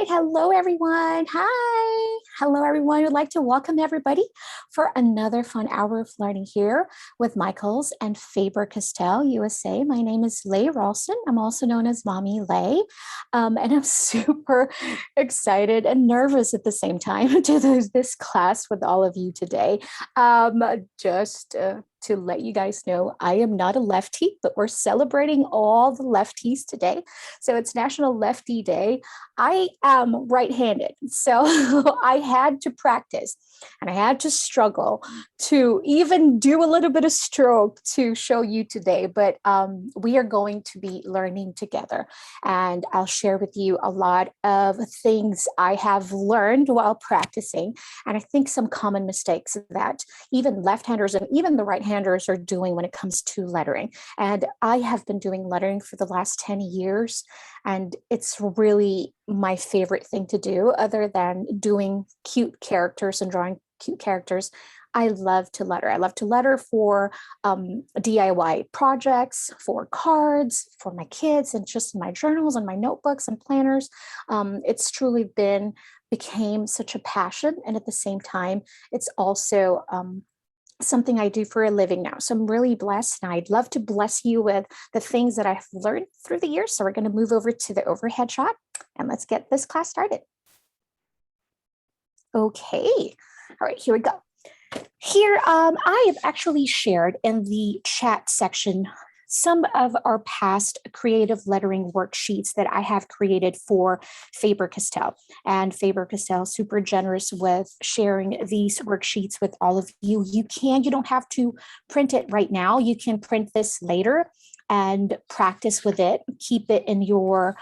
right. Hello, everyone. Hi. Hello, everyone. We'd like to welcome everybody for another fun hour of learning here with Michaels and Faber-Castell, USA. My name is Leigh Ralston. I'm also known as Mommy Leigh. And I'm super excited and nervous at the same time to do this class with all of you today. Just to let you guys know, I am not a lefty, but we're celebrating all the lefties today. So it's National Lefty Day. I am right-handed, so I had to practice and I had to struggle to even do a little bit of stroke to show you today, but we are going to be learning together and I'll share with you a lot of things I have learned while practicing. And I think some common mistakes that even left-handers and even the right-handers are doing when it comes to lettering. And I have been doing lettering for the last 10 years, and it's really my favorite thing to do other than doing cute characters and drawing cute characters. I love to letter. I love to letter for DIY projects, for cards, for my kids, and just my journals and my notebooks and planners. It's truly became such a passion. And at the same time, it's also something I do for a living now. So I'm really blessed, and I'd love to bless you with the things that I've learned through the years. So we're going to move over to the overhead shot and let's get this class started. Okay. All right, here we go. Here, I have actually shared in the chat section some of our past creative lettering worksheets that I have created for Faber-Castell. And Faber-Castell is super generous with sharing these worksheets with all of you. You don't have to print it right now. You can print this later and practice with it. Keep it in your,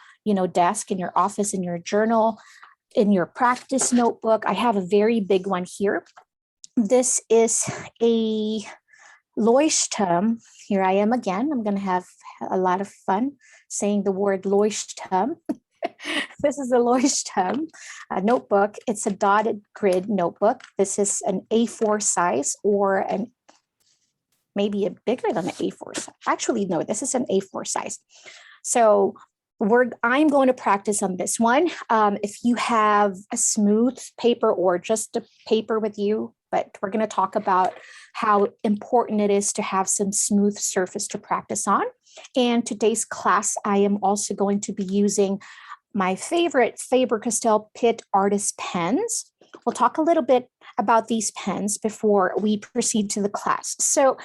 desk, in your office, in your journal, in your practice notebook. I have a very big one here. This is a Leuchtturm. Here I am again. I'm going to have a lot of fun saying the word Leuchtturm. This is a Leuchtturm notebook. It's a dotted grid notebook. This is an A4 size, or maybe a bigger than an A4 size. Actually, no, this is an A4 size. So I'm going to practice on this one. If you have a smooth paper or just a paper with you, but we're going to talk about how important it is to have some smooth surface to practice on. And today's class, I am also going to be using my favorite Faber-Castell Pitt Artist pens. We'll talk a little bit about these pens before we proceed to the class. So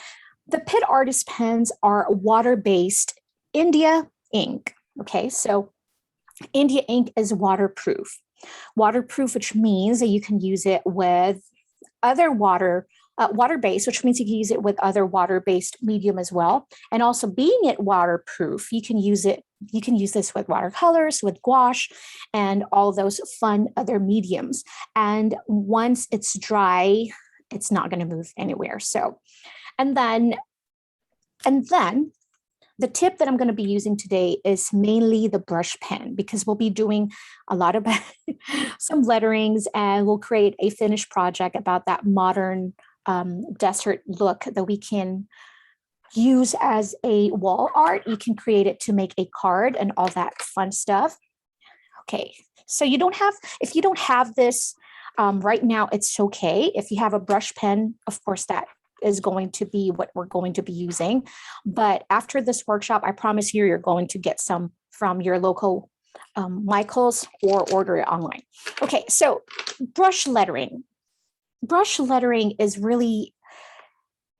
the Pitt Artist pens are water-based India ink. Okay, so India ink is waterproof. Waterproof, which means that you can use it with other water-based, which means you can use it with other water-based medium as well. And also being it waterproof, you can use this with watercolors, with gouache, and all those fun other mediums. And once it's dry, it's not going to move anywhere. So, and then the tip that I'm going to be using today is mainly the brush pen, because we'll be doing a lot of some letterings, and we'll create a finished project about that modern desert look that we can use as a wall art. You can create it to make a card and all that fun stuff. Okay, so if you don't have this right now, it's okay. If you have a brush pen, of course, that is going to be what we're going to be using. But after this workshop, I promise you're going to get some from your local Michaels or order it online. Okay, so brush lettering. Brush lettering is really,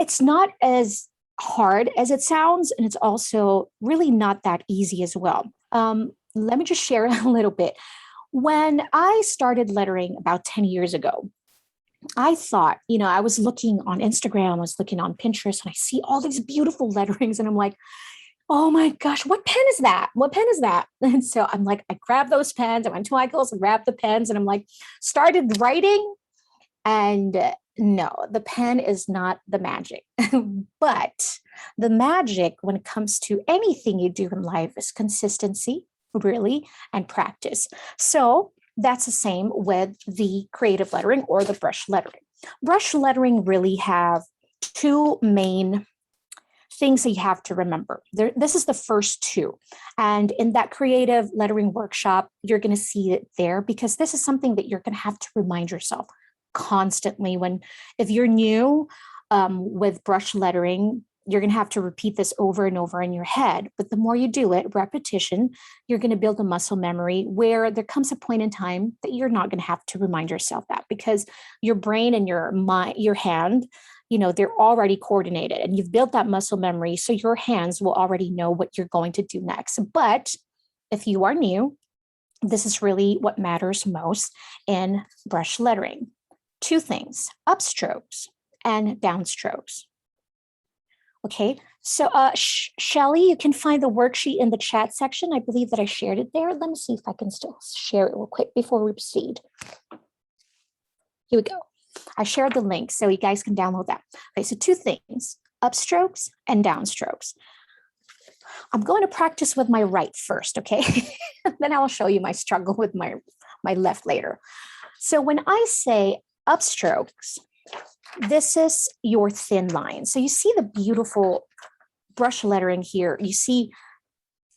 it's not as hard as it sounds, and it's also really not that easy as well. Let me just share a little bit. When I started lettering about 10 years ago, I thought, I was looking on Instagram, I was looking on Pinterest, and I see all these beautiful letterings, and I'm like, oh my gosh, what pen is that? What pen is that? And so I'm like, I grabbed those pens, I went to Michael's and grabbed the pens, and I'm like, started writing, and no, the pen is not the magic. But the magic when it comes to anything you do in life is consistency, really, and practice. So that's the same with the creative lettering or the brush lettering. Brush lettering really have two main things that you have to remember. This is the first two. And in that creative lettering workshop, you're going to see it there because this is something that you're going to have to remind yourself constantly if you're new with brush lettering, you're going to have to repeat this over and over in your head. But the more you do it, repetition, you're going to build a muscle memory where there comes a point in time that you're not going to have to remind yourself that because your brain and your mind, your hand, they're already coordinated and you've built that muscle memory. So your hands will already know what you're going to do next. But if you are new, this is really what matters most in brush lettering. Two things, upstrokes and downstrokes. Okay, so Shelly, you can find the worksheet in the chat section. I believe that I shared it there. Let me see if I can still share it real quick before we proceed. Here we go. I shared the link so you guys can download that. Okay, so two things, upstrokes and downstrokes. I'm going to practice with my right first, okay? Then I'll show you my struggle with my left later. So when I say upstrokes, this is your thin line. So you see the beautiful brush lettering here. You see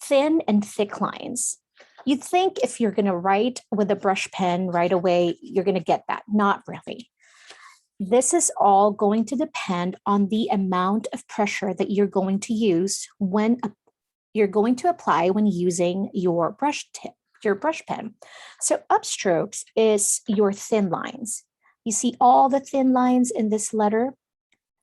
thin and thick lines. You'd think if you're going to write with a brush pen right away, you're going to get that. Not really. This is all going to depend on the amount of pressure that you're going to use when you're going to apply when using your brush pen. So upstrokes is your thin lines. You see all the thin lines in this letter?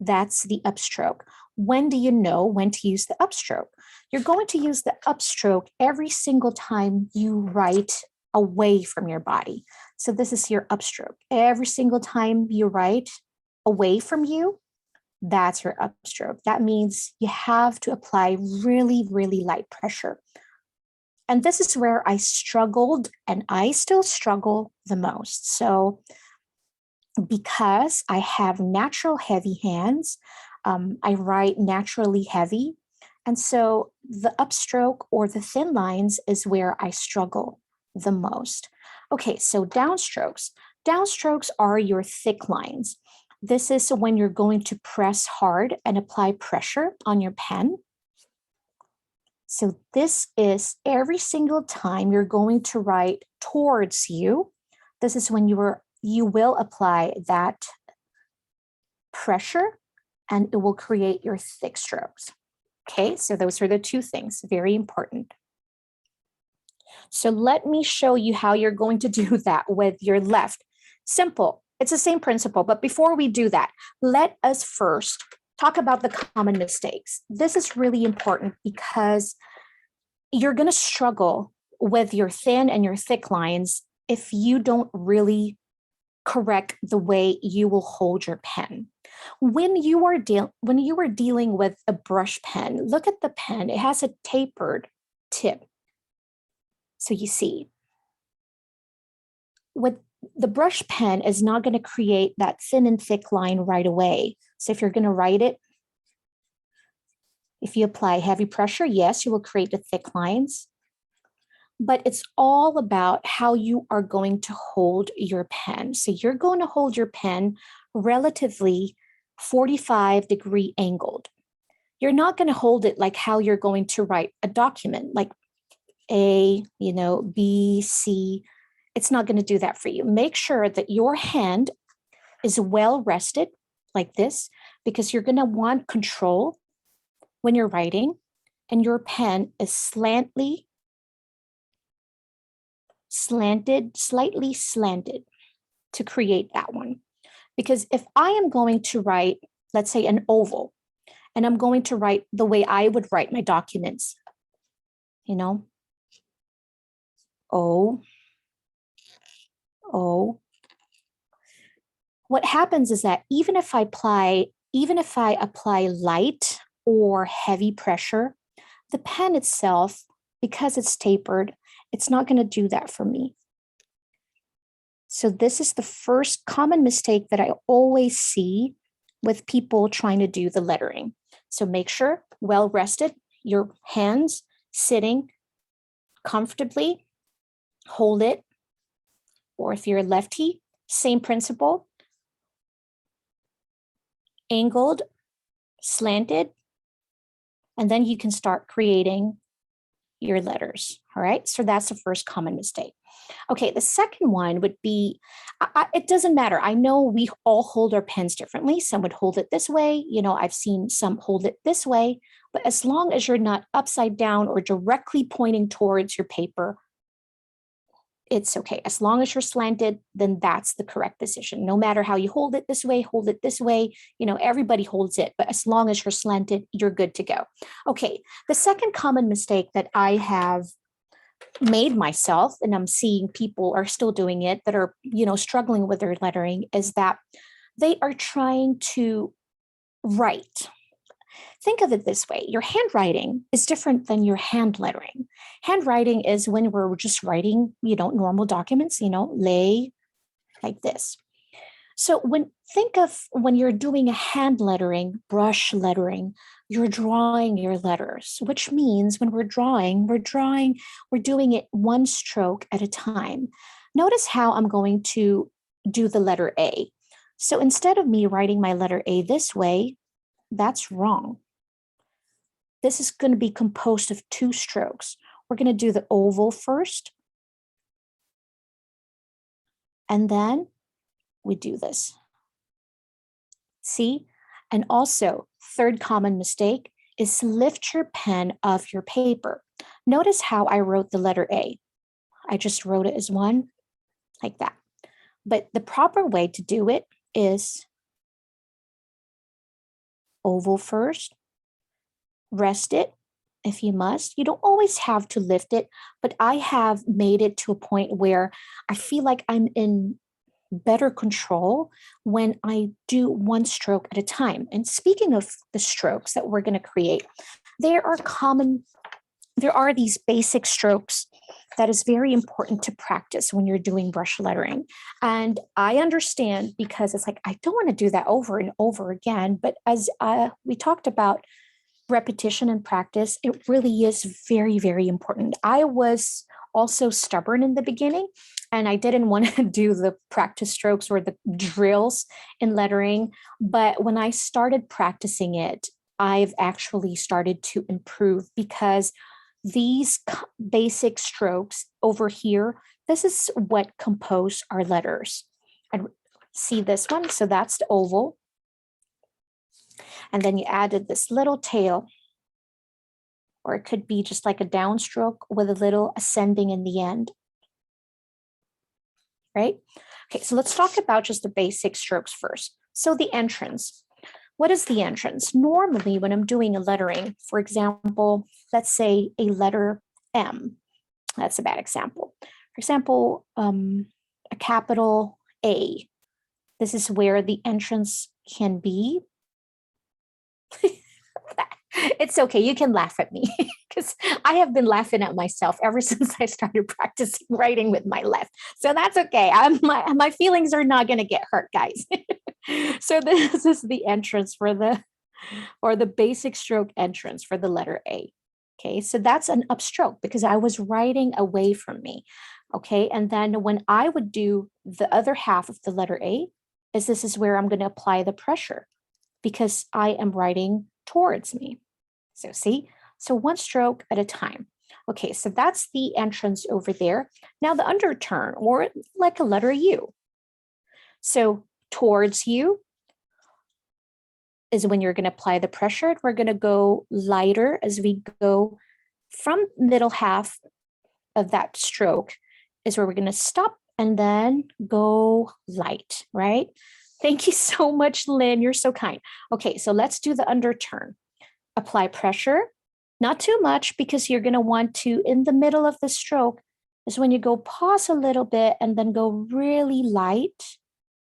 That's the upstroke. When do you know when to use the upstroke? You're going to use the upstroke every single time you write away from your body. So this is your upstroke. Every single time you write away from you, that's your upstroke. That means you have to apply really, really light pressure. And this is where I struggled and I still struggle the most. So because I have natural heavy hands, I write naturally heavy. And so the upstroke or the thin lines is where I struggle the most. Okay, so downstrokes. Downstrokes are your thick lines. This is when you're going to press hard and apply pressure on your pen. So this is every single time you're going to write towards you. This is when you will apply that pressure and it will create your thick strokes. Okay, so those are the two things, very important. So let me show you how you're going to do that with your left. Simple, it's the same principle, but before we do that, let us first talk about the common mistakes. This is really important because you're going to struggle with your thin and your thick lines if you don't really correct the way you will hold your pen. When you are dealing with a brush pen, look at the pen. It has a tapered tip. So you see, with the brush pen is not going to create that thin and thick line right away. So if you're going to write it, if you apply heavy pressure, yes, you will create the thick lines. But it's all about how you are going to hold your pen. So you're going to hold your pen relatively 45-degree angled. You're not going to hold it like how you're going to write a document, like A, B, C. It's not going to do that for you. Make sure that your hand is well rested like this, because you're going to want control when you're writing, and your pen is slightly slanted to create that one. Because if I am going to write, let's say an oval, and I'm going to write the way I would write my documents, O. What happens is that even if I apply light or heavy pressure, the pen itself, because it's tapered, it's not going to do that for me. So this is the first common mistake that I always see with people trying to do the lettering. So make sure well rested, your hands sitting comfortably, hold it. Or if you're a lefty, same principle. Angled, slanted, And then you can start creating your letters. All right. So that's the first common mistake. Okay. The second one would be, it doesn't matter. I know we all hold our pens differently. Some would hold it this way. You know, I've seen some hold it this way, but as long as you're not upside down or directly pointing towards your paper, it's okay. As long as you're slanted, then that's the correct position. No matter how you hold it this way, you know, everybody holds it, but as long as you're slanted, you're good to go. Okay, the second common mistake that I have made myself, and I'm seeing people are still doing it that are, you know, struggling with their lettering, is that they are trying to write. Think of it this way. Your handwriting is different than your hand lettering. Handwriting is when we're just writing, you know, normal documents, you know, lay like this. So think of when you're doing a hand lettering, brush lettering, you're drawing your letters, which means when we're doing it one stroke at a time. Notice how I'm going to do the letter A. So instead of me writing my letter A this way, that's wrong. This is going to be composed of two strokes. We're going to do the oval first. And then we do this. See? And also, third common mistake is lift your pen off your paper. Notice how I wrote the letter A. I just wrote it as one, like that. But the proper way to do it is oval first, rest it if you must. You don't always have to lift it, but I have made it to a point where I feel like I'm in better control when I do one stroke at a time. And speaking of the strokes that we're going to create, there are these basic strokes that is very important to practice when you're doing brush lettering. And I understand because it's like, I don't want to do that over and over again. But as we talked about repetition and practice, it really is very, very important. I was also stubborn in the beginning, and I didn't want to do the practice strokes or the drills in lettering. But when I started practicing it, I've actually started to improve because these basic strokes over here, this is what compose our letters. And see this one? So that's the oval. And then you added this little tail, or it could be just like a downstroke with a little ascending in the end. Right? Okay, so let's talk about just the basic strokes first. So the entrance. What is the entrance? Normally, when I'm doing a lettering, for example, let's say a letter M. That's a bad example. For example, a capital A. This is where the entrance can be. It's okay. You can laugh at me because I have been laughing at myself ever since I started practicing writing with my left. So that's okay. My feelings are not going to get hurt, guys. So this is the entrance for the basic stroke entrance for the letter A. Okay, so that's an upstroke because I was writing away from me. Okay, and then when I would do the other half of the letter A, this is where I'm going to apply the pressure because I am writing towards me. So see, so one stroke at a time. Okay, so that's the entrance over there. Now the underturn, or like a letter U. So towards you is when you're going to apply the pressure. We're going to go lighter as we go from middle half of that stroke is where we're going to stop and then go light, right? Thank you so much, Lynn. You're so kind. Okay, so let's do the underturn. Apply pressure, not too much because you're going to want to, in the middle of the stroke, is when you go pause a little bit and then go really light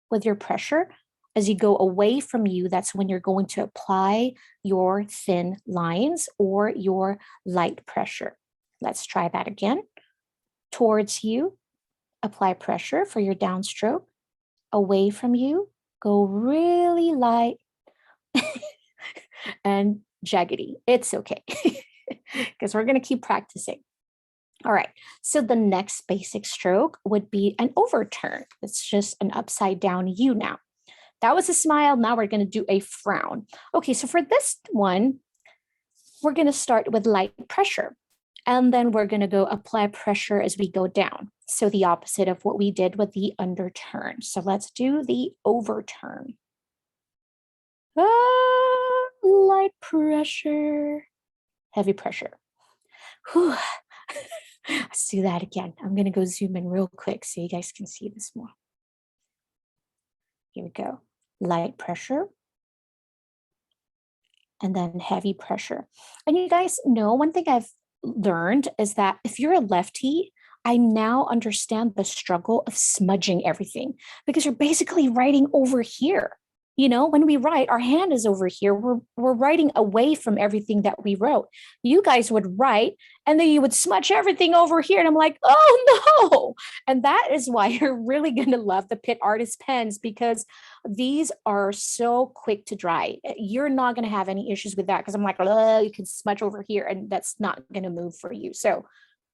with your pressure. As you go away from you, that's when you're going to apply your thin lines or your light pressure. Let's try that again. Towards you, apply pressure for your downstroke. Away from you, go really light and jaggedy. It's okay because we're going to keep practicing. All right, so the next basic stroke would be an overturn. It's just an upside down U now. That was a smile. Now we're going to do a frown. Okay, so for this one, we're going to start with light pressure. And then we're going to go apply pressure as we go down. So the opposite of what we did with the underturn. So let's do the overturn. Light pressure, heavy pressure. Whew. Let's do that again. I'm going to go zoom in real quick so you guys can see this more. Here we go. Light pressure. And then heavy pressure. And you guys know one thing I've learned is that if you're a lefty, I now understand the struggle of smudging everything because you're basically writing over here. You know, when we write, our hand is over here. We're writing away from everything that we wrote. You guys would write and then you would smudge everything over here. And I'm like, oh no. And that is why you're really going to love the Pitt Artist pens because these are so quick to dry. You're not going to have any issues with that because I'm like, oh, you can smudge over here and that's not going to move for you. So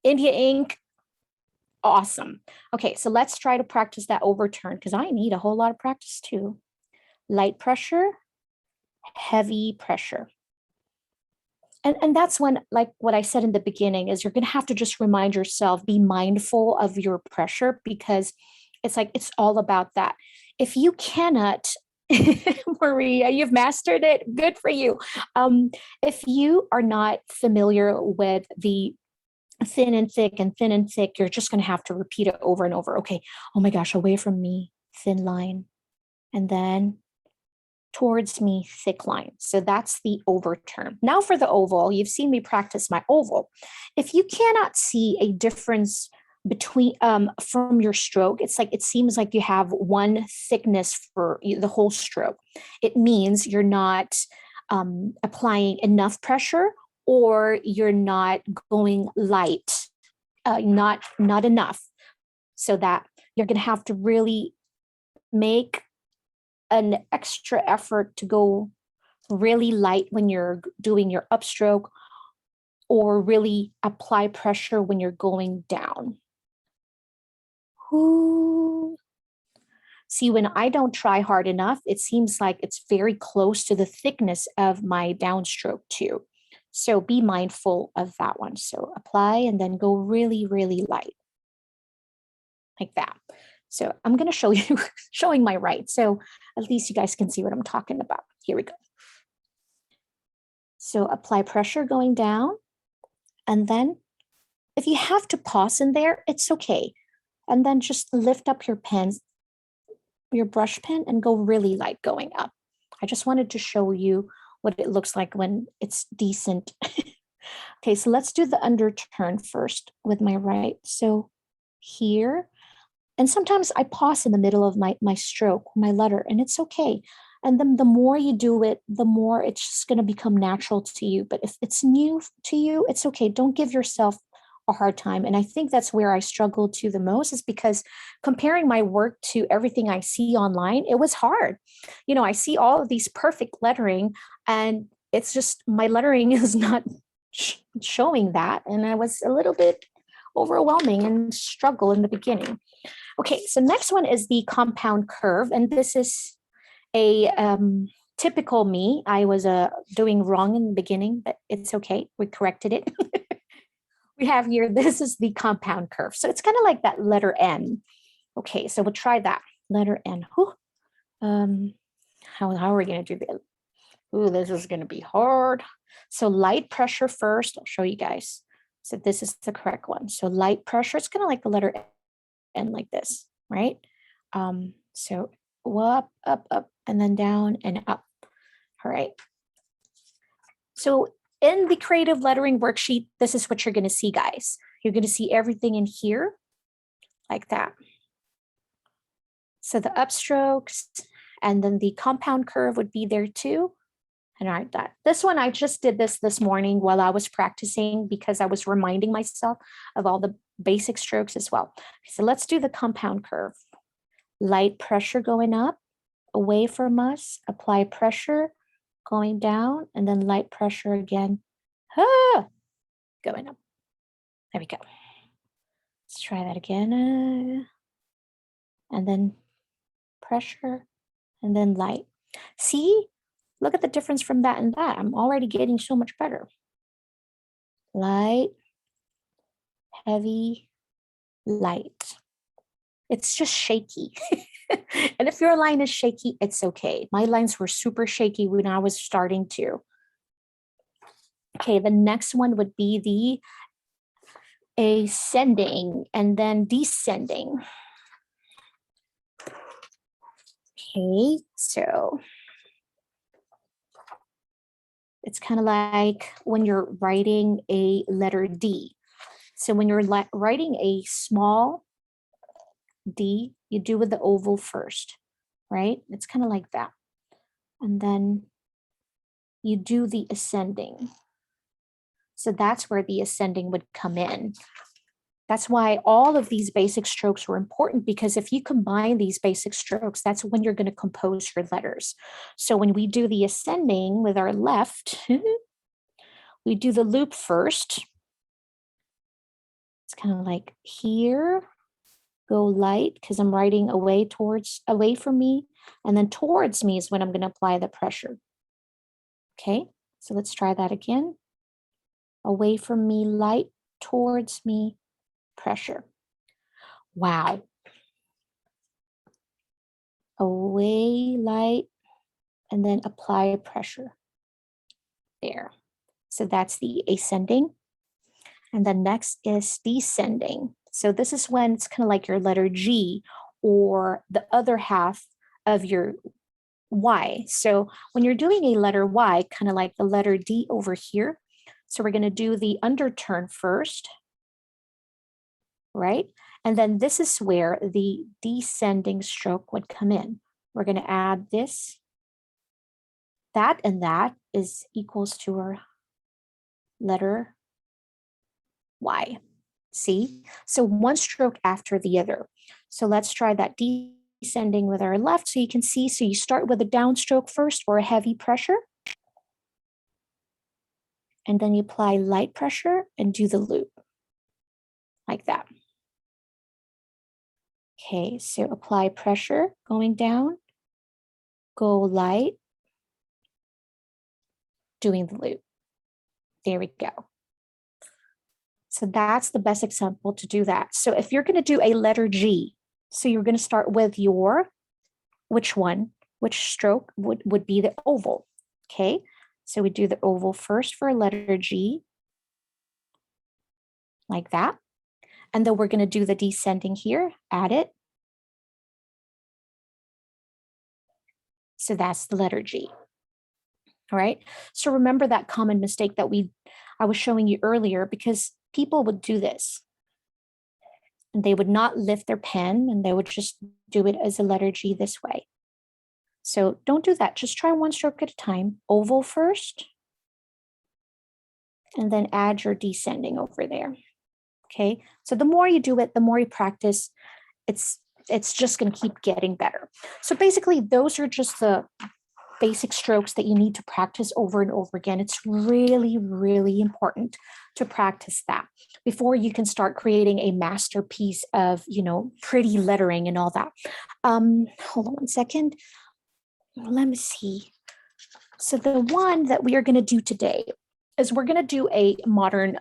India ink, awesome. Okay, so let's try to practice that overturn because I need a whole lot of practice too. Light pressure, heavy pressure. And that's when, like what I said in the beginning, is you're going to have to just remind yourself, be mindful of your pressure because it's like, it's all about that. If you cannot, Maria, you've mastered it. Good for you. If you are not familiar with the thin and thick and thin and thick, you're just going to have to repeat it over and over. Okay. Oh my gosh, away from me, thin line. And then towards me, thick line. So that's the overturn. Now for the oval, you've seen me practice my oval. If you cannot see a difference between from your stroke, it's like it seems like you have one thickness for the whole stroke. It means you're not applying enough pressure or you're not going light, not enough. So that you're going to have to really make an extra effort to go really light when you're doing your upstroke or really apply pressure when you're going down. Ooh. See, when I don't try hard enough, it seems like it's very close to the thickness of my downstroke too. So be mindful of that one. So apply and then go really, really light like that. So I'm going to show you showing my right. So at least you guys can see what I'm talking about. Here we go. So apply pressure going down. And then if you have to pause in there, it's okay. And then just lift up your pens, your brush pen and go really light going up. I just wanted to show you what it looks like when it's decent. Okay, so let's do the underturn first with my right. So here, and sometimes I pause in the middle of my stroke, my letter, and it's okay. And then the more you do it, the more it's just going to become natural to you. But if it's new to you, it's okay. Don't give yourself a hard time. And I think that's where I struggled to the most is because comparing my work to everything I see online, it was hard. You know, I see all of these perfect lettering and it's just my lettering is not showing that. And I was a little bit overwhelming and struggle in the beginning. Okay, so next one is the compound curve. And this is a typical me. I was doing wrong in the beginning, but it's okay. We corrected it. We have here, this is the compound curve. So it's kind of like that letter N. Okay, so we'll try that. Letter N. How are we going to do this? Ooh, this is going to be hard. So light pressure first. I'll show you guys. So this is the correct one. So light pressure, it's kind of like the letter N like this, right? So up, and then down and up. All right. So in the creative lettering worksheet, this is what you're going to see, guys. You're going to see everything in here like that. So the upstrokes and then the compound curve would be there too. And all right, this one, I just did this morning while I was practicing because I was reminding myself of all the basic strokes as well. So let's do the compound curve. Light pressure going up, away from us, apply pressure, going down, and then light pressure again, going up. There we go. Let's try that again. And then pressure, and then light. See? Look at the difference from that and that. I'm already getting so much better. light, heavy, light. It's just shaky. And if your line is shaky, it's okay. My lines were super shaky when I was starting to. Okay, the next one would be the ascending and then descending. Okay, so it's kind of like when you're writing a letter D. So when you're writing a small D, you do with the oval first, right? It's kind of like that. And then you do the ascending. So that's where the ascending would come in. That's why all of these basic strokes were important, because if you combine these basic strokes, that's when you're going to compose your letters. So when we do the ascending with our left, we do the loop first. It's kind of like here, go light, because I'm writing away from me, and then towards me is when I'm going to apply the pressure. Okay, so let's try that again. Away from me, light, towards me, pressure. Wow. Away, light, and then apply pressure. There. So that's the ascending. And then next is descending. So this is when it's kind of like your letter G or the other half of your Y. So when you're doing a letter Y, kind of like the letter D over here. So we're going to do the underturn first, right? And then this is where the descending stroke would come in. We're going to add this, that, and that is equals to our letter Y. See? So one stroke after the other. So let's try that descending with our left so you can see. So you start with a downstroke first or a heavy pressure. And then you apply light pressure and do the loop like that. Okay, so apply pressure going down, go light, doing the loop. There we go. So that's the best example to do that. So if you're going to do a letter G, so you're going to start with your, which stroke would be the oval. Okay, so we do the oval first for a letter G, like that. And then we're going to do the descending here, add it. So that's the letter G. All right. So remember that common mistake that I was showing you earlier, because people would do this and they would not lift their pen and they would just do it as a letter G this way. So don't do that. Just try one stroke at a time. Oval first, and then add your descending over there. Okay. So the more you do it, the more you practice, it's just going to keep getting better. So basically, those are just the basic strokes that you need to practice over and over again. It's really, really important to practice that before you can start creating a masterpiece of, pretty lettering and all that. Hold on one second. Let me see. So the one that we are going to do today is we're going to do a modern.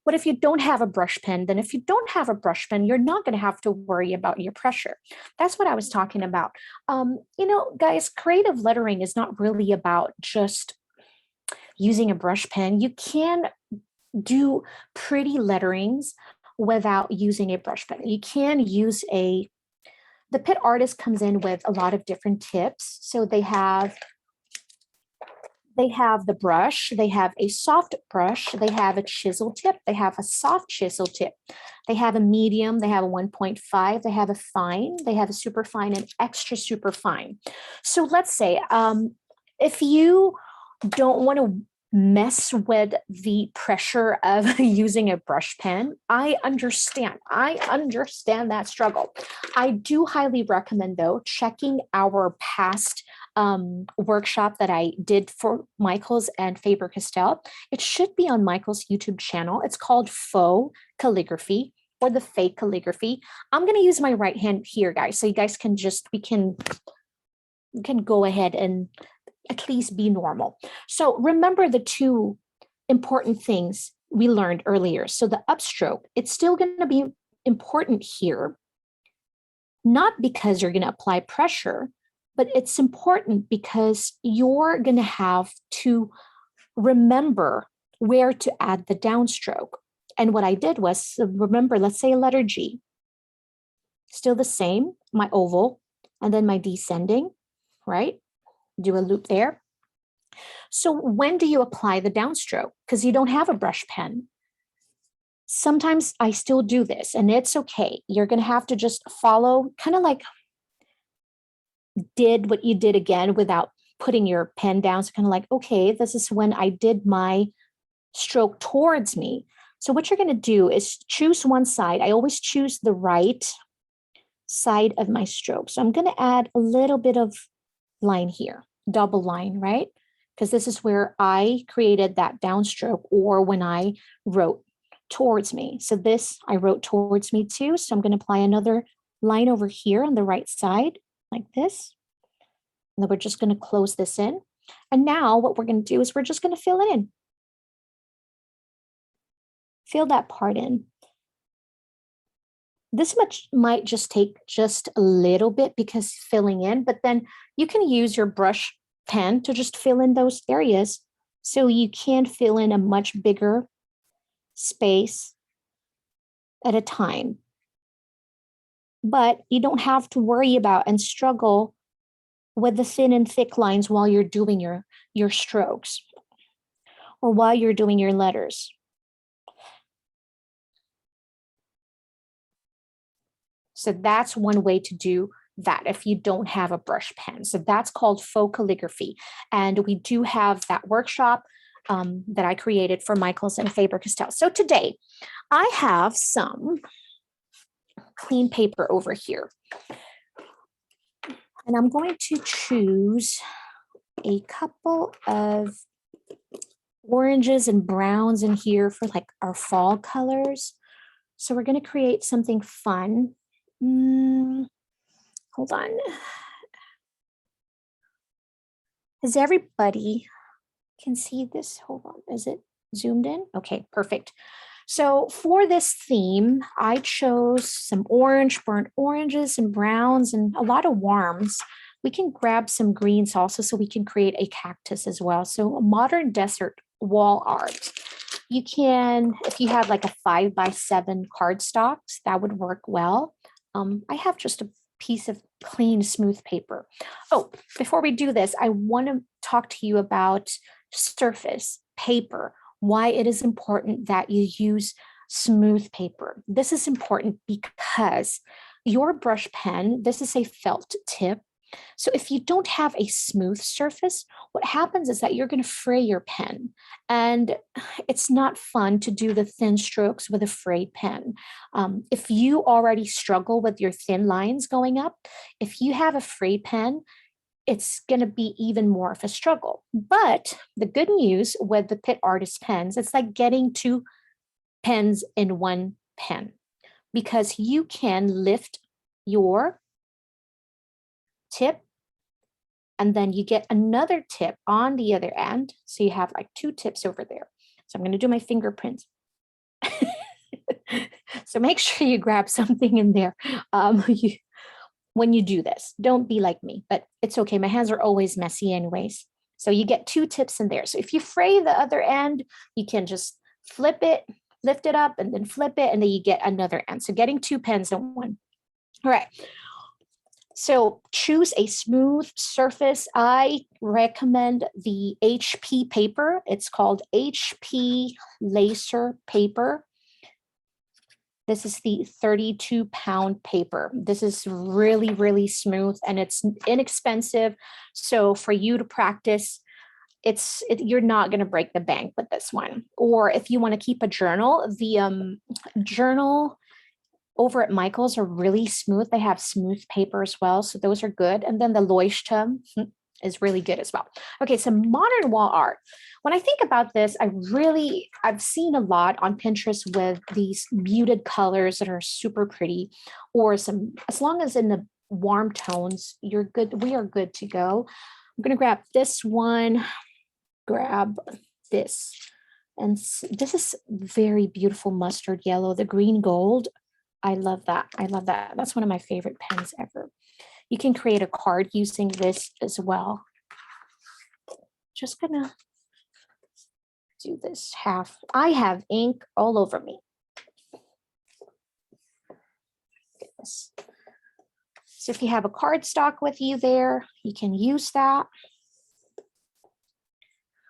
What if you don't have a brush pen? Then if you don't have a brush pen, you're not going to have to worry about your pressure. That's what I was talking about. Guys, creative lettering is not really about just using a brush pen. You can do pretty letterings without using a brush pen. You can use the Pit Artist comes in with a lot of different tips. So they have the brush, they have a soft brush, they have a chisel tip, they have a soft chisel tip, they have a medium, they have a 1.5, they have a fine, they have a super fine and extra super fine. So let's say if you don't want to mess with the pressure of using a brush pen, I understand that struggle. I do highly recommend, though, checking our past workshop that I did for Michael's and Faber-Castell. It should be on Michael's YouTube channel. It's called Faux Calligraphy, or the fake calligraphy. I'm going to use my right hand here, guys, so you guys can we can go ahead and at least be normal. So remember the two important things we learned earlier. So the upstroke, it's still going to be important here, not because you're going to apply pressure, but it's important because you're going to have to remember where to add the downstroke. And what I did was, remember, let's say a letter G, still the same, my oval, and then my descending, right? Do a loop there. So when do you apply the downstroke? Because you don't have a brush pen. Sometimes I still do this, and it's okay. You're going to have to just follow, kind of like did what you did again without putting your pen down. So kind of like, okay, this is when I did my stroke towards me. So what you're going to do is choose one side. I always choose the right side of my stroke. So I'm going to add a little bit of line here, double line, right? Because this is where I created that downstroke, or when I wrote towards me. So this, I wrote towards me too. So I'm going to apply another line over here on the right side, like this. And then we're just going to close this in. And now what we're going to do is we're just going to fill it in. Fill that part in. This much might just take just a little bit because filling in, but then you can use your brush pen to just fill in those areas so you can fill in a much bigger space at a time. But you don't have to worry about and struggle with the thin and thick lines while you're doing your strokes or while you're doing your letters. So that's one way to do that if you don't have a brush pen. So that's called faux calligraphy. And we do have that workshop that I created for Michaels and Faber-Castell. So today I have some clean paper over here. And I'm going to choose a couple of oranges and browns in here for like our fall colors. So we're going to create something fun. Hold on. Is everybody can see this? Hold on. Is it zoomed in? Okay, perfect. So for this theme, I chose some orange, burnt oranges and browns and a lot of warms. We can grab some greens also so we can create a cactus as well. So a modern desert wall art. You can, if you have like a 5x7 cardstocks, that would work well. I have just a piece of clean, smooth paper. Oh, before we do this, I want to talk to you about surface paper, why it is important that you use smooth paper. This is important because your brush pen, this is a felt tip. So if you don't have a smooth surface, what happens is that you're going to fray your pen, and it's not fun to do the thin strokes with a frayed pen. If you already struggle with your thin lines going up, if you have a frayed pen, it's going to be even more of a struggle. But the good news with the Pitt Artist pens, it's like getting two pens in one pen, because you can lift your tip and then you get another tip on the other end. So you have like two tips over there. So I'm going to do my fingerprints. So make sure you grab something in there. When you do this, don't be like me, but it's okay. My hands are always messy anyways. So you get two tips in there. So if you fray the other end, you can just flip it, lift it up, and then flip it, and then you get another end. So getting two pens in one. All right. So choose a smooth surface. I recommend the HP paper. It's called HP laser paper. This is the 32-pound paper. This is really, really smooth and it's inexpensive. So for you to practice, you're not going to break the bank with this one. Or if you want to keep a journal, the journal over at Michael's are really smooth. They have smooth paper as well. So those are good. And then the Leuchtturm is really good as well. Okay, so modern wall art. When I think about this, I've seen a lot on Pinterest with these muted colors that are super pretty, or as long as in the warm tones, you're good. We are good to go. I'm going to grab this one, grab this. And this is very beautiful mustard yellow, the green gold. I love that. I love that. That's one of my favorite pens ever. You can create a card using this as well. Just gonna do this half. I have ink all over me. Goodness. So if you have a cardstock with you there, you can use that.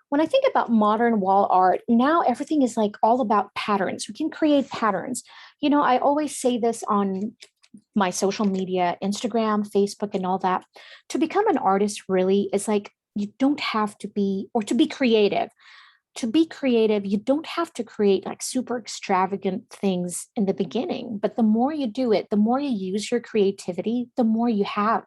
When I think about modern wall art, now everything is like all about patterns. We can create patterns. You know, I always say this on my social media, Instagram, Facebook, and all that. To become an artist really is like, you don't have to be, or to be creative. To be creative, you don't have to create like super extravagant things in the beginning, but the more you do it, the more you use your creativity, the more you have.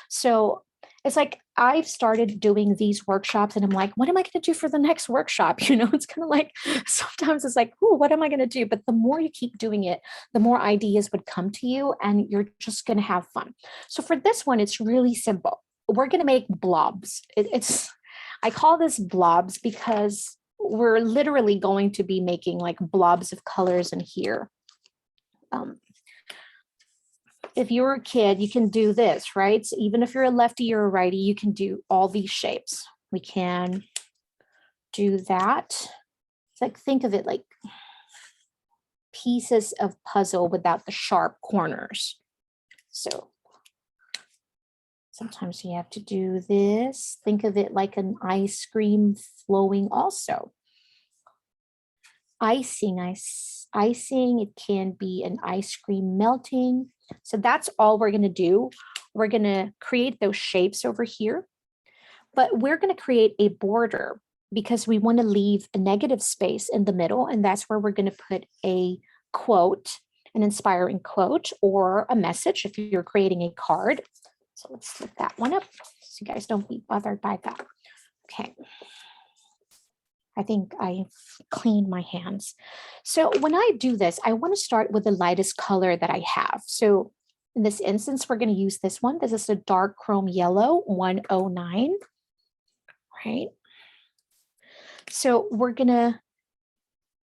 So it's like I've started doing these workshops and I'm like, what am I going to do for the next workshop? You know, it's kind of like sometimes it's like, oh, what am I going to do? But the more you keep doing it, the more ideas would come to you and you're just going to have fun. So for this one, it's really simple. We're going to make blobs. I call this blobs because we're literally going to be making like blobs of colors in here. If you're a kid, you can do this, right? So even if you're a lefty or a righty, you can do all these shapes. We can do that. It's like, think of it like pieces of puzzle without the sharp corners. So sometimes you have to do this. Think of it like an ice cream flowing also. Icing, it can be an ice cream melting. So that's all we're going to do. We're going to create those shapes over here, but we're going to create a border because we want to leave a negative space in the middle. And that's where we're going to put a quote, an inspiring quote, or a message if you're creating a card. So let's flip that one up so you guys don't be bothered by that. Okay. I think I've cleaned my hands. So when I do this, I want to start with the lightest color that I have. So in this instance, we're going to use this one. This is a dark chrome yellow 109, right? So we're going to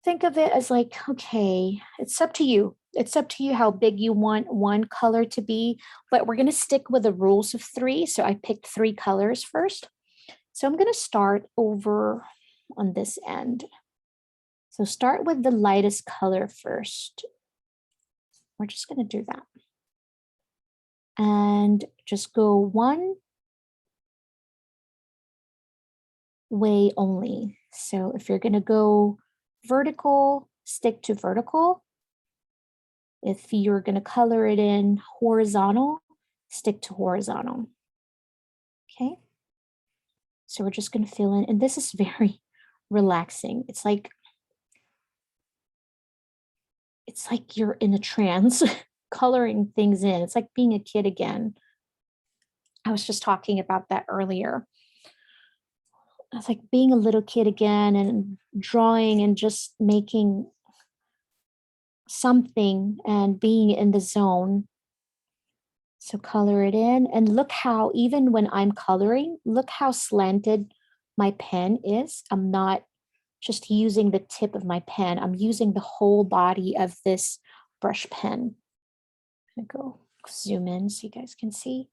think of it as like, okay, it's up to you. It's up to you how big you want one color to be, but we're going to stick with the rules of 3. So I picked 3 colors first. So I'm going to start over on this end. So start with the lightest color first. We're just going to do that. And just go one way only. So if you're going to go vertical, stick to vertical. If you're going to color it in horizontal, stick to horizontal. Okay. So we're just going to fill in, and this is very relaxing. It's like you're in a trance coloring things in. It's like being a kid again. I was just talking about that earlier. It's like being a little kid again and drawing and just making something and being in the zone. So color it in, and look how, even when I'm coloring, look how slanted my pen is. I'm not just using the tip of my pen. I'm using the whole body of this brush pen. I'm gonna go zoom in so you guys can see.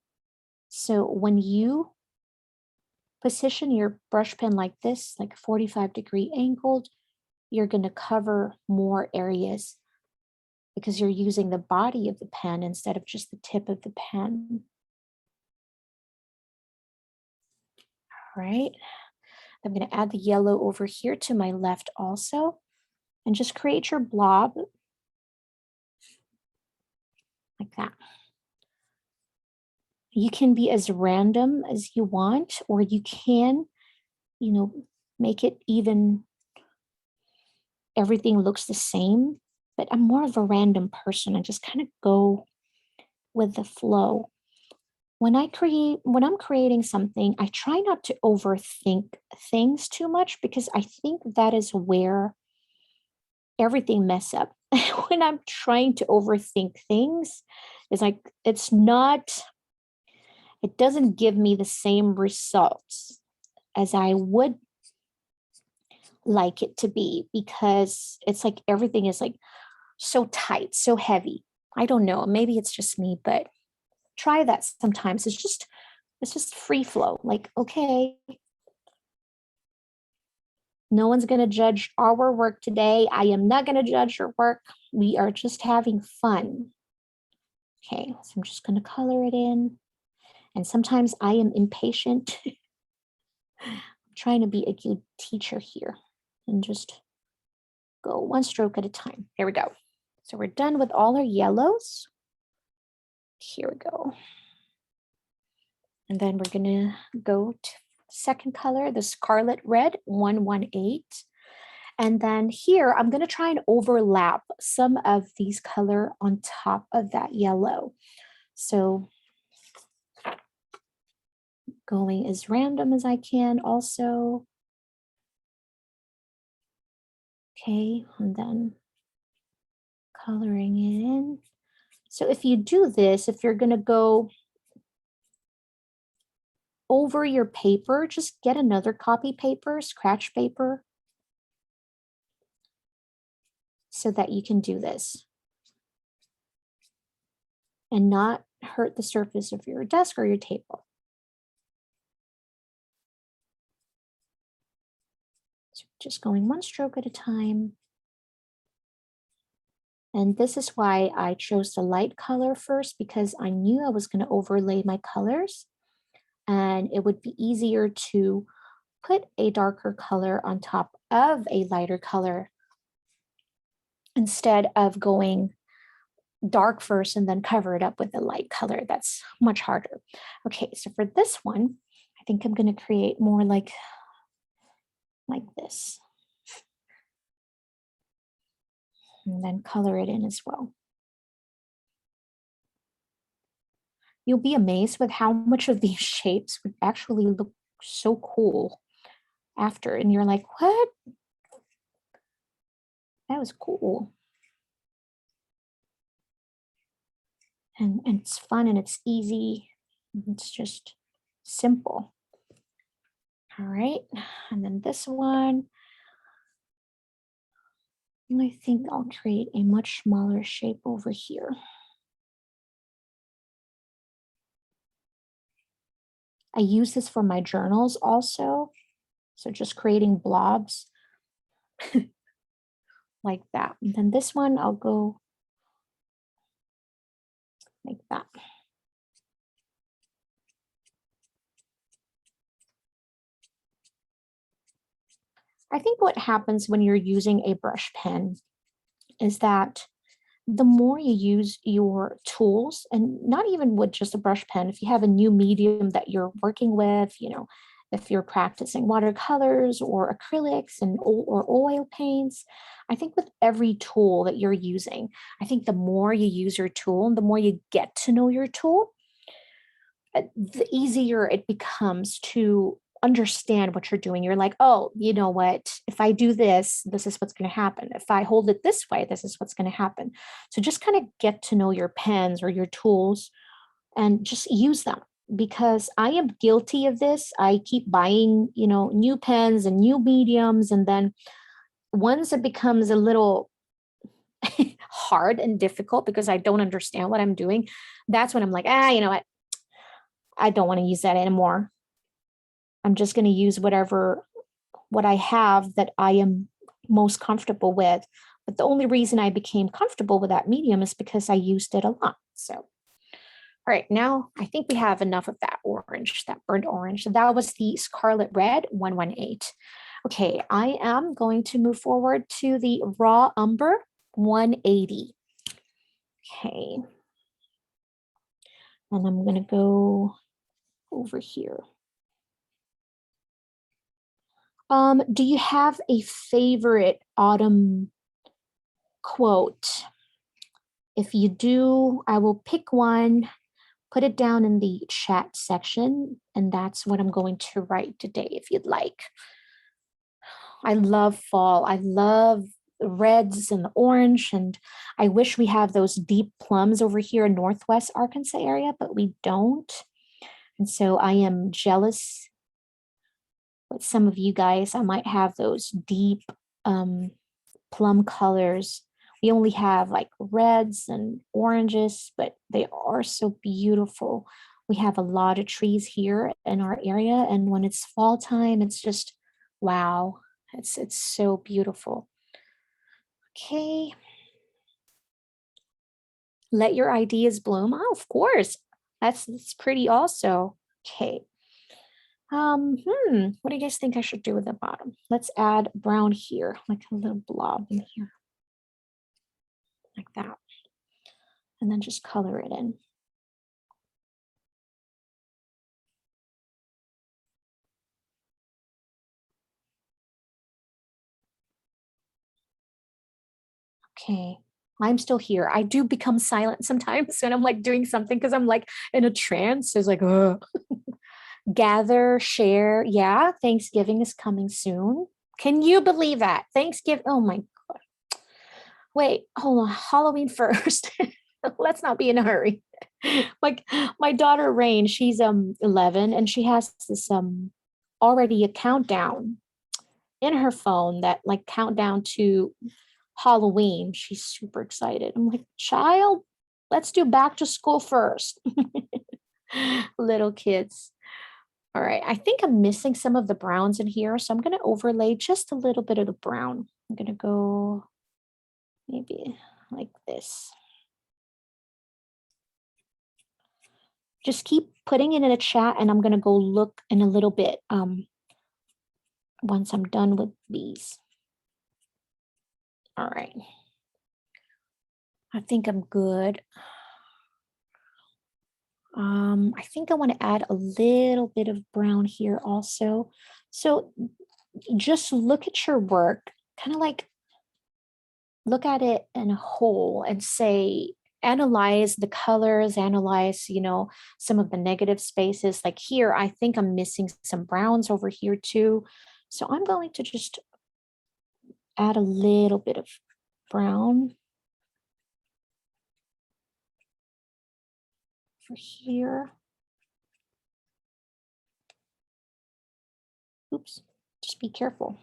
So when you position your brush pen like this, like 45-degree angled, you're going to cover more areas because you're using the body of the pen instead of just the tip of the pen. All right. I'm going to add the yellow over here to my left also, and just create your blob like that. You can be as random as you want, or you can, you know, make it even, everything looks the same, but I'm more of a random person. I just kind of go with the flow. When I'm creating something, I try not to overthink things too much because I think that is where everything mess up. When I'm trying to overthink things, it's like, it doesn't give me the same results as I would like it to be because it's like everything is like so tight, so heavy. I don't know, maybe it's just me, but try that sometimes. It's just free flow. Like, okay, no one's going to judge our work today. I am not going to judge your work. We are just having fun. Okay, so I'm just going to color it in. And sometimes I am impatient. I'm trying to be a good teacher here and just go one stroke at a time. There we go. So we're done with all our yellows. Here we go. And then we're going to go to second color, the Scarlet Red 118. And then here, I'm going to try and overlap some of these color on top of that yellow. So going as random as I can also. Okay, and then coloring it in. So if you do this, if you're going to go over your paper, just get another copy paper, scratch paper, so that you can do this and not hurt the surface of your desk or your table. So just going one stroke at a time. And this is why I chose the light color first, because I knew I was going to overlay my colors and it would be easier to put a darker color on top of a lighter color instead of going dark first and then cover it up with a light color. That's much harder. Okay, so for this one, I think I'm going to create more like this. And then color it in as well. You'll be amazed with how much of these shapes would actually look so cool after. And you're like, what? That was cool. And it's fun and it's easy. It's just simple. All right. And then this one, I think I'll create a much smaller shape over here. I use this for my journals also. So just creating blobs like that. And then this one, I'll go like that. I think what happens when you're using a brush pen is that the more you use your tools, and not even with just a brush pen, if you have a new medium that you're working with, you know, if you're practicing watercolors or acrylics and or oil paints, I think with every tool that you're using, I think the more you use your tool and the more you get to know your tool, the easier it becomes to understand what you're doing. You're like, oh, you know what? If I do this, this is what's going to happen. If I hold it this way, this is what's going to happen. So just kind of get to know your pens or your tools and just use them, because I am guilty of this. I keep buying, you know, new pens and new mediums. And then once it becomes a little hard and difficult because I don't understand what I'm doing, that's when I'm like, you know what? I don't want to use that anymore. I'm just going to use what I have that I am most comfortable with. But the only reason I became comfortable with that medium is because I used it a lot. So, all right, now I think we have enough of that orange, that burnt orange. So that was the Scarlet Red 118. Okay, I am going to move forward to the Raw Umber 180. Okay. And I'm going to go over here. Do you have a favorite autumn quote? If you do, I will pick one, put it down in the chat section, and that's what I'm going to write today, if you'd like. I love fall. I love the reds and the orange, and I wish we have those deep plums over here in Northwest Arkansas area, but we don't. And so I am jealous with some of you guys, I might have those deep plum colors. We only have like reds and oranges, but they are so beautiful. We have a lot of trees here in our area, and when it's fall time, it's just wow. It's so beautiful. Okay. Let your ideas bloom. Oh, of course. That's pretty also. Okay. What do you guys think I should do with the bottom? Let's add brown here, like a little blob in here, like that. And then just color it in. Okay, I'm still here. I do become silent sometimes when I'm like doing something because I'm like in a trance. It's like, gather, share. Yeah, Thanksgiving is coming soon. Can you believe that? Thanksgiving. Oh my God. Wait, hold on. Halloween first. Let's not be in a hurry. Like my daughter Rain, she's 11 and she has this already a countdown in her phone that like countdown to Halloween. She's super excited. I'm like, child, let's do back to school first. Little kids. All right, I think I'm missing some of the browns in here, so I'm going to overlay just a little bit of the brown. I'm going to go maybe like this. Just keep putting it in a chat, and I'm going to go look in a little bit once I'm done with these. All right. I think I'm good. I think I want to add a little bit of brown here also. So just look at your work, kind of like look at it in a whole and say, analyze the colors, analyze, some of the negative spaces. Like here, I think I'm missing some browns over here too. So I'm going to just add a little bit of brown for here. Oops, just be careful.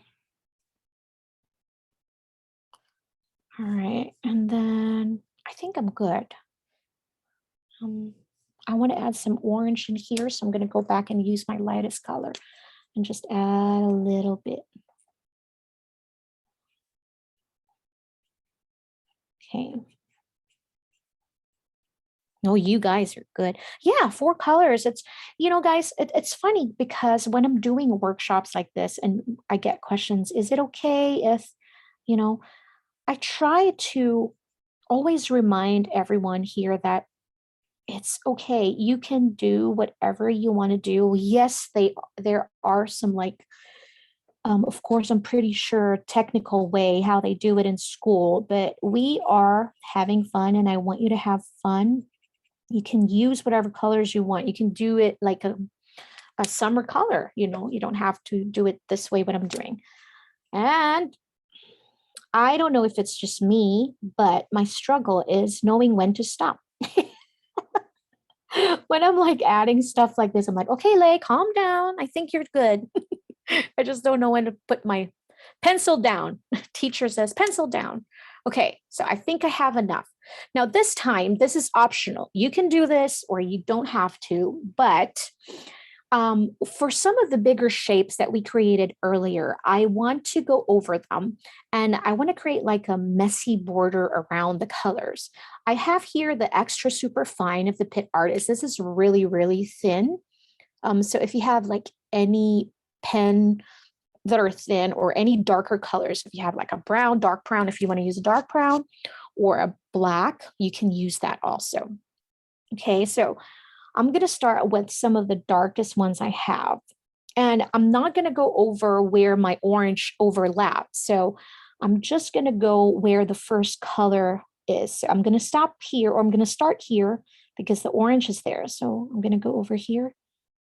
All right, and then I think I'm good. I want to add some orange in here, so I'm going to go back and use my lightest color and just add a little bit. Okay. No, you guys are good. Yeah, 4 colors. It's, guys, it's funny because when I'm doing workshops like this and I get questions, is it okay if, I try to always remind everyone here that it's okay. You can do whatever you want to do. Yes, there are some like of course, I'm pretty sure technical way how they do it in school, but we are having fun and I want you to have fun. You can use whatever colors you want. You can do it like a summer color, you don't have to do it this way, what I'm doing. And I don't know if it's just me, but my struggle is knowing when to stop. When I'm like adding stuff like this, I'm like, okay, Lay, calm down. I think you're good. I just don't know when to put my pencil down. Teacher says pencil down. Okay, so I think I have enough. Now this time, this is optional. You can do this or you don't have to, but for some of the bigger shapes that we created earlier, I want to go over them and I want to create like a messy border around the colors. I have here the extra super fine of the Pit Artist. This is really, really thin. So if you have like any pen that are thin or any darker colors, if you have like a brown, dark brown, if you want to use a dark brown or a black, you can use that also. Okay, so I'm going to start with some of the darkest ones I have. And I'm not going to go over where my orange overlaps. So I'm just going to go where the first color is. So I'm going to stop here, or I'm going to start here because the orange is there. So I'm going to go over here.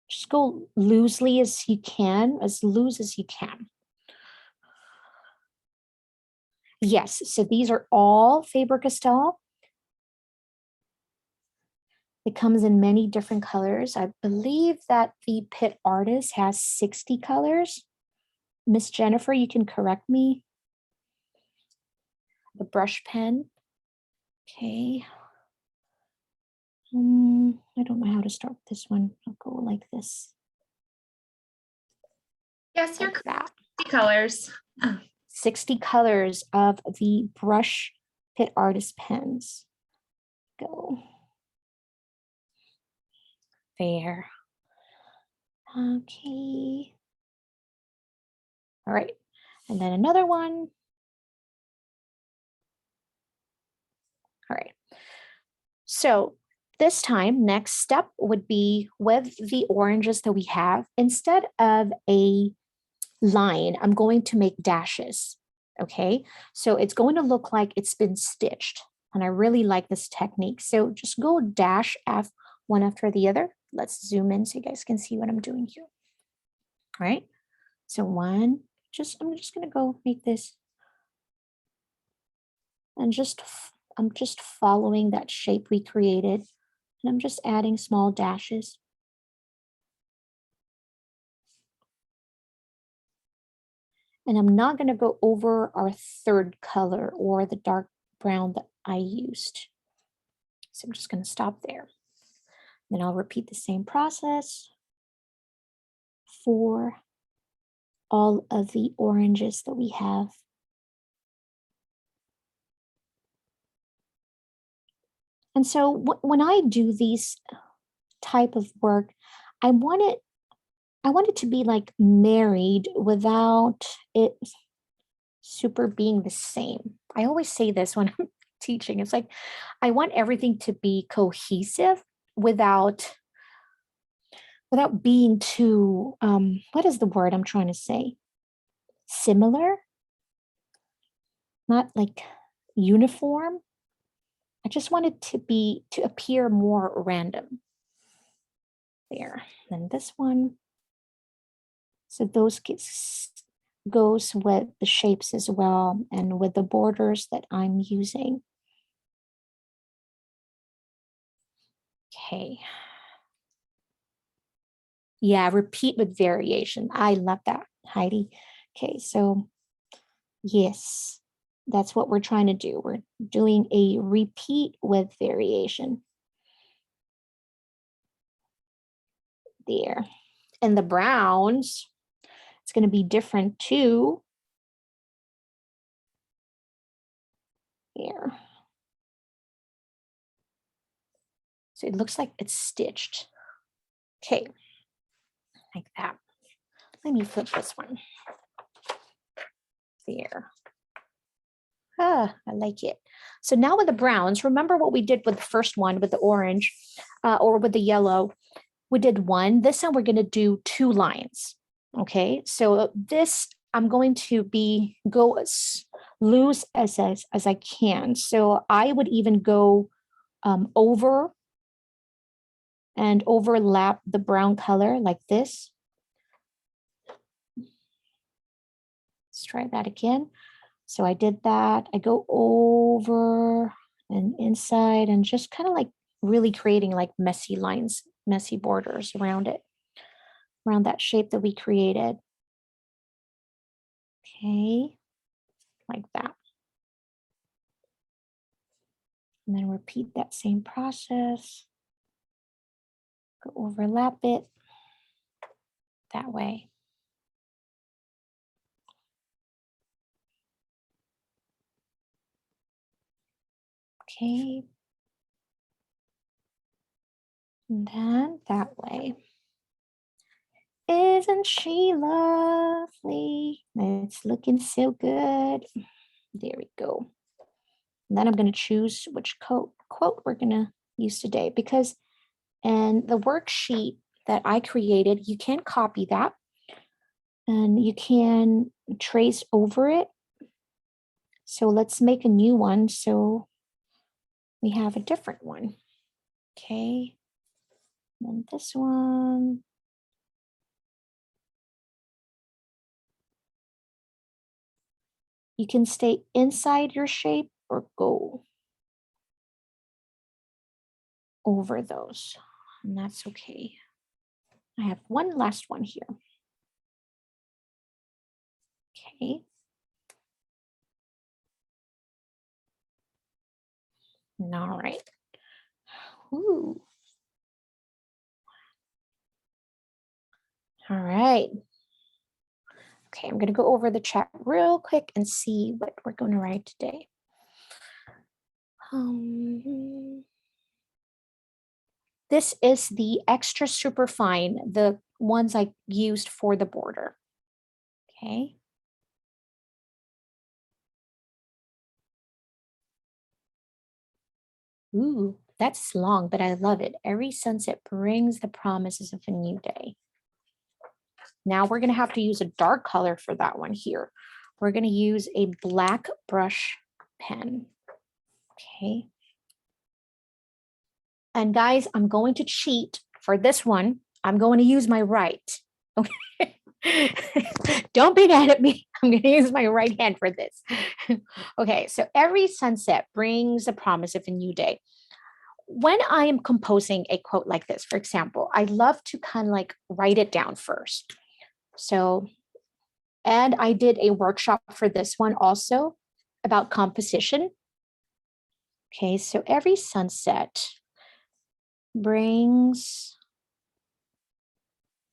Just go loosely as you can, as loose as you can. Yes, so these are all Faber-Castell. It comes in many different colors. I believe that the Pit Artist has 60 colors. Miss Jennifer, you can correct me. The brush pen. Okay. I don't know how to start this one. I'll go like this. Yes, you're like that. 60 colors. 60 colors of the brush Pit Artist pens. Go. There. Okay. All right. And then another one. All right. So this time, next step would be with the oranges that we have, instead of a line, I'm going to make dashes. Okay. So it's going to look like it's been stitched. And I really like this technique. So just go dash F one after the other. Let's zoom in so you guys can see what I'm doing here. All right. So one, I'm just going to go make this. And I'm just following that shape we created. And I'm just adding small dashes. And I'm not going to go over our third color or the dark brown that I used. So I'm just going to stop there. Then I'll repeat the same process for all of the oranges that we have. And so when I do these type of work, I want it to be like married without it super being the same. I always say this when I'm teaching. It's like I want everything to be cohesive without being too what is the word I'm trying to say? Similar? Not like uniform. I just want it to appear more random. There. Then this one. So those goes with the shapes as well and with the borders that I'm using. Okay. Yeah, repeat with variation. I love that, Heidi. Okay, so yes, that's what we're trying to do. We're doing a repeat with variation. There. And the browns, it's going to be different too. Here. So it looks like it's stitched. Okay, like that. Let me flip this one. There. Ah, I like it. So now with the browns, remember what we did with the first one with the orange or with the yellow. We did one. This time we're going to do 2 lines. Okay, so this I'm going to go as loose as I can. So I would even go over and overlap the brown color like this. Let's try that again. So I did that. I go over and inside and just kind of like really creating like messy lines, messy borders around it, around that shape that we created. Okay, like that. And then repeat that same process. Go overlap it that way. Okay. And then that way. Isn't she lovely? It's looking so good. There we go. And then I'm going to choose which quote we're going to use today, because in the worksheet that I created, you can copy that and you can trace over it. So let's make a new one so we have a different one. Okay. And this one. You can stay inside your shape or go over those, and that's okay. I have one last one here. Okay. All right. Ooh. All right. Okay, I'm going to go over the chat real quick and see what we're going to write today. This is the extra super fine, the ones I used for the border. Okay. Ooh, that's long, but I love it. Every sunset brings the promises of a new day. Now we're going to have to use a dark color for that one here. We're going to use a black brush pen. Okay. And guys, I'm going to cheat for this one. I'm going to use my right. Okay. Don't be mad at me. I'm going to use my right hand for this. Okay. So every sunset brings the promise of a new day. When I am composing a quote like this, for example, I love to kind of like write it down first. So, and I did a workshop for this one also about composition. Okay, so every sunset brings,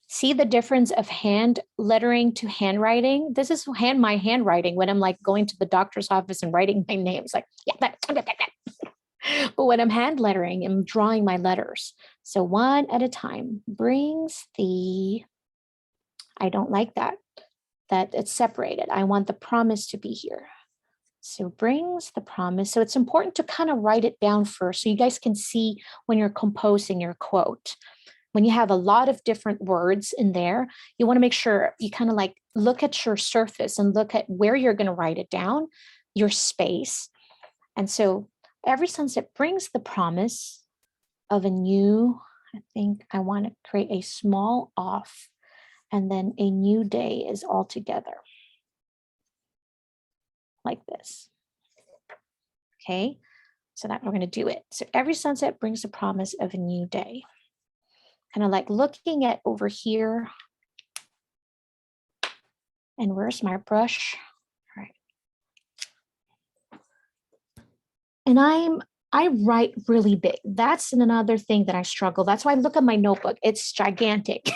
see the difference of hand lettering to handwriting? This is my handwriting when I'm like going to the doctor's office and writing my names, like, yeah, that. But when I'm hand lettering, I'm drawing my letters. So one at a time brings the, I don't like that it's separated. I want the promise to be here. So brings the promise. So it's important to kind of write it down first so you guys can see when you're composing your quote. When you have a lot of different words in there, you want to make sure you kind of like look at your surface and look at where you're going to write it down, your space. And so every sunset brings the promise of a new, I think I want to create a small off, and then a new day is all together like this. Okay, so that we're going to do it. So every sunset brings the promise of a new day. Kind of like looking at over here. And where's my brush? All right. And I write really big. That's another thing that I struggle. That's why I look at my notebook. It's gigantic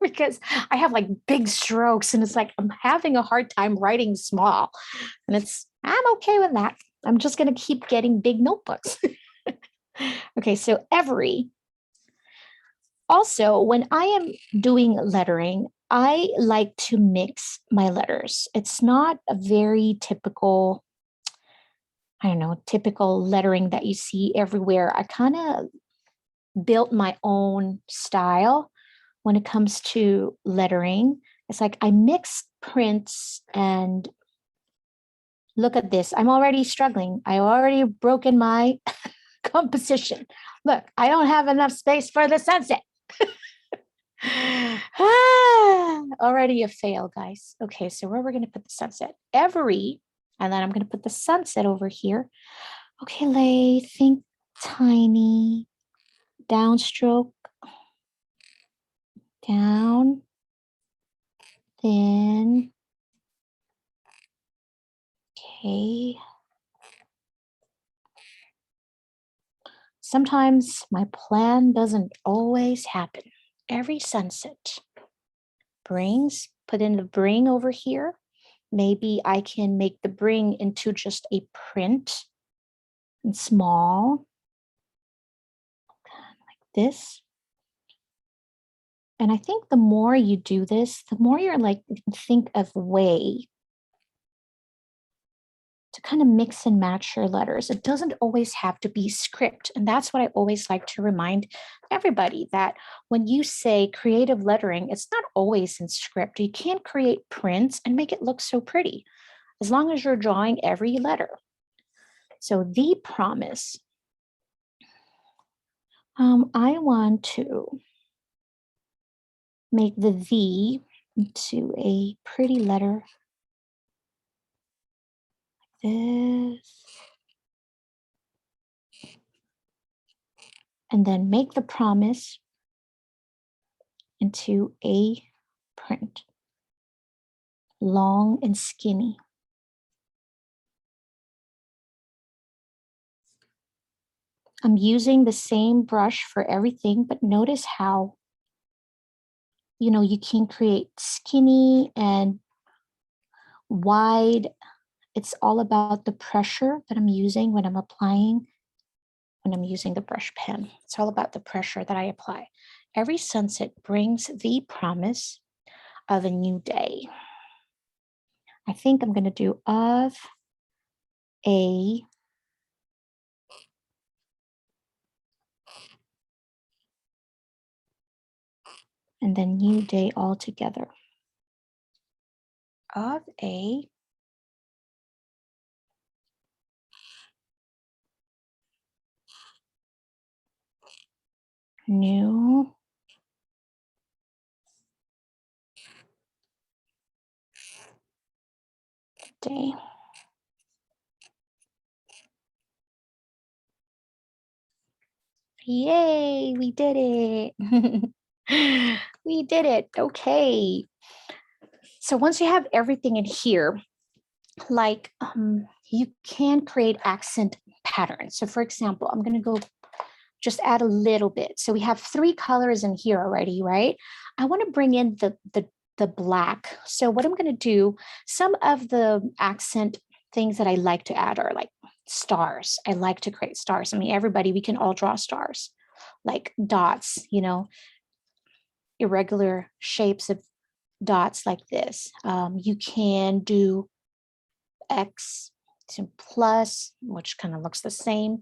because I have like big strokes and it's like I'm having a hard time writing small. And I'm okay with that. I'm just going to keep getting big notebooks. Okay, so every. Also, when I am doing lettering, I like to mix my letters. It's not a very typical, I don't know, typical lettering that you see everywhere. I kind of built my own style when it comes to lettering. It's like I mix prints and look at this. I'm already struggling. I already broken my composition. Look, I don't have enough space for the sunset. Already a fail, guys. Okay, so where we're going to put the sunset? Every, and then I'm going to put the sunset over here. Okay, Lay, think tiny, downstroke, down, thin. Okay. Sometimes my plan doesn't always happen. Every sunset brings, put in the bring over here. Maybe I can make the bring into just a print and small, like this. And I think the more you do this, the more you're like, think of way to kind of mix and match your letters. It doesn't always have to be script. And that's what I always like to remind everybody, that when you say creative lettering, it's not always in script. You can't create prints and make it look so pretty as long as you're drawing every letter. So the promise, I want to make the V into a pretty letter like this. And then make the promise into a print long and skinny. I'm using the same brush for everything, but notice how, you know, you can create skinny and wide. It's all about the pressure that I'm using when I'm applying, when I'm using the brush pen. It's all about the pressure that I apply. Every sunset brings the promise of a new day. I think I'm going to do of a and then new day altogether. Of a new day. Yay, we did it. We did it. Okay. So once you have everything in here, like you can create accent patterns. So for example, I'm going to go just add a little bit. So we have 3 colors in here already, right? I want to bring in the black. So what I'm going to do, some of the accent things that I like to add are like stars. I like to create stars. I mean, everybody, we can all draw stars, like dots, you know, irregular shapes of dots like this. You can do X to plus, which kind of looks the same.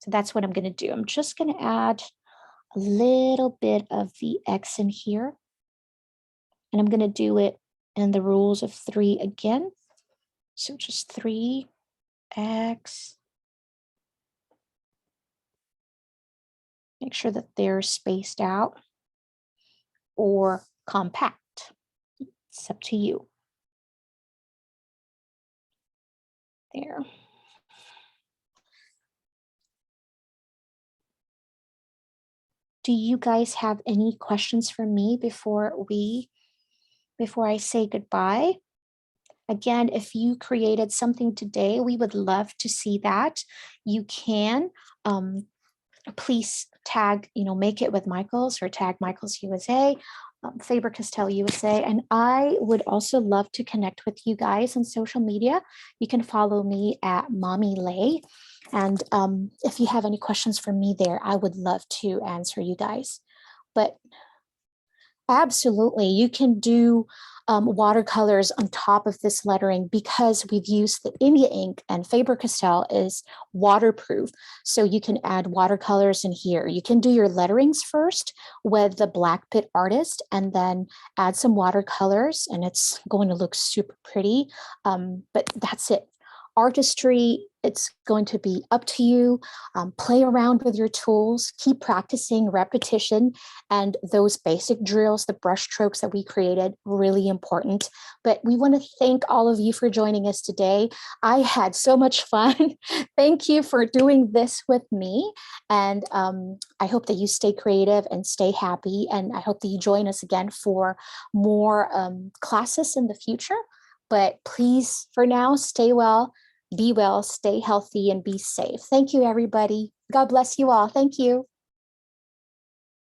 So that's what I'm going to do. I'm just going to add a little bit of the X in here. And I'm going to do it in the rules of 3 again. So just 3X. Make sure that they're spaced out or compact. It's up to you. There. Do you guys have any questions for me before I say goodbye? Again, if you created something today, we would love to see that. You can please tag, you know, make it with Michaels or tag Michaels USA, Faber-Castell USA. And I would also love to connect with you guys on social media. You can follow me at Mommy Lay. And if you have any questions for me there, I would love to answer you guys. But absolutely, you can do watercolors on top of this lettering because we've used the India ink and Faber-Castell is waterproof. So you can add watercolors in here. You can do your letterings first with the Black Pit Artist and then add some watercolors and it's going to look super pretty. But that's it. Artistry, it's going to be up to you. Play around with your tools, keep practicing repetition, and those basic drills, the brush strokes that we created, really important. But we want to thank all of you for joining us today. I had so much fun. Thank you for doing this with me. And I hope that you stay creative and stay happy. And I hope that you join us again for more classes in the future. But please, for now, stay well, be well, stay healthy, and be safe. Thank you, everybody. God bless you all. Thank you.